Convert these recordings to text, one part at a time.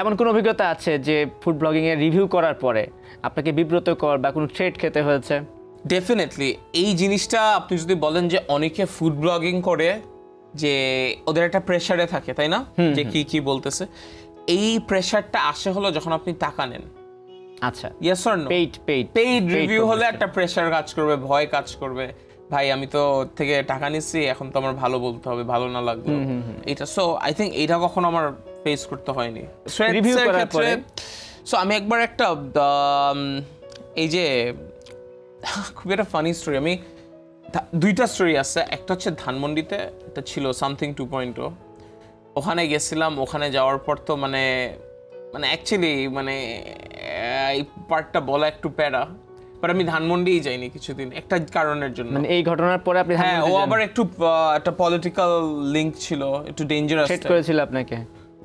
এমন কোনো অভিজ্ঞতা আছে যে ফুড ব্লগিং এর রিভিউ করার পরে আপনাকে বিব্রতকর বা কোনো থ্রেট খেতে হয়েছে? ডেফিনেটলি এই জিনিসটা আপনি যদি বলেন যে অনেকে ফুড ব্লগিং করে যে ওদের একটা প্রেশারে থাকে, তাই না, যে কি কি বলতেছে, এই প্রেশারটা আসে হলো যখন আপনি টাকা নেন। আচ্ছা, yes or no? Paid review হলে একটা প্রেশার কাজ করবে, ভয় কাজ করবে, ভাই আমি তো ওর থেকে টাকা নিচ্ছি, এখন তো আমার ভালো বলতে হবে, ভালো না লাগলো এটা। সো আই থিঙ্ক এইটা কখনো আমার ফেস করতে হয়নি রিভিউ করার পরে। সো আমি একবার একটা এই যে খুব একটা ফানি স্টোরি, আমি দুইটা স্টোরি আছে। একটা হচ্ছে ধানমন্ডিতে, এটা ছিল সামথিং 2.0, ওখানে গেছিলাম। ওখানে যাওয়ার পর তো মানে অ্যাকচুয়ালি এই পার্টটা বলা একটু প্যারা, বাট আমি ধানমন্ডিই যাইনি কিছুদিন একটা কারণের জন্য। মানে এই ঘটনার পরে আপনি হ্যাঁ, ও আবার একটু একটা পলিটিক্যাল লিংক ছিল, একটু ডেঞ্জারাস সেট করেছিল আপনাকে।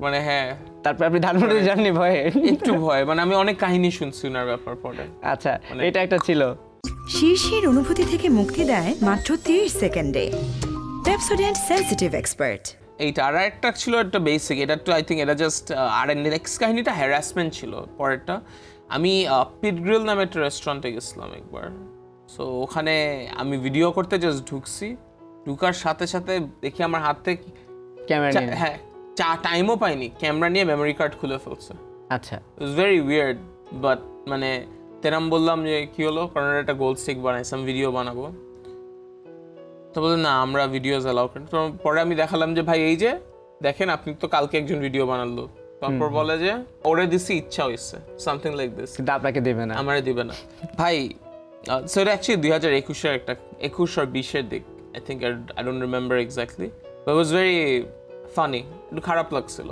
মানে হ্যাঁ, তারপর আপনি ধানমন্ডি জাননি ভয়ে? একটু ভয়, মানে আমি অনেক কাহিনী শুনছি ওনার ব্যাপার পরে। আচ্ছা, এটা একটা ছিল। শীর্ষের অনুভূতি থেকে মুক্তি দেয় মাত্র 30 সেকেন্ডে। Pepsodent sensitive expert. এইটা আর একটা ছিল একটা বেসিক, এটা তো আই থিঙ্ক এটা জাস্ট আর নেক্সট কাহিনীটা হ্যারাসমেন্ট ছিল পরেরটা। আমি পিট গ্রিল নামে একটা রেস্টুরেন্টে গেছিলাম একবার। সো ওখানে আমি ভিডিও করতে জাস্ট ঢুকছি, ঢুকার সাথে সাথে দেখি আমার হাত থেকে ক্যামেরা, হ্যাঁ, টাইমও পাইনি, ক্যামেরা নিয়ে মেমোরি কার্ড খুলে ফেলছে। আচ্ছা, ইট ওয়াজ ভেরি উইয়ার্ড, বাট মানে তেরাম বললাম যে কি হলো, কারণ একটা গোল স্টিক বানাইছিলাম, ভিডিও বানাবো। তো বললো না, আমরা ভিডিওস অ্যালাউ করি। তো পরে আমি দেখালাম যে ভাই এই যে দেখেন, আপনি তো কালকে একজন ভিডিও বানালো। তারপর বলে যে ওরে দিছি, ইচ্ছা হয়েছে, সামথিং লাইক দিস, কিন্তু আপনাকে দেবে না, আমারে দিবে না। ভাই সো এটা অ্যাকচুয়ালি 2021-এর একটা 21 আর 20-এর দিক, I think, I don't remember exactly, but it was very funny, একটু খারাপ লাগছিল।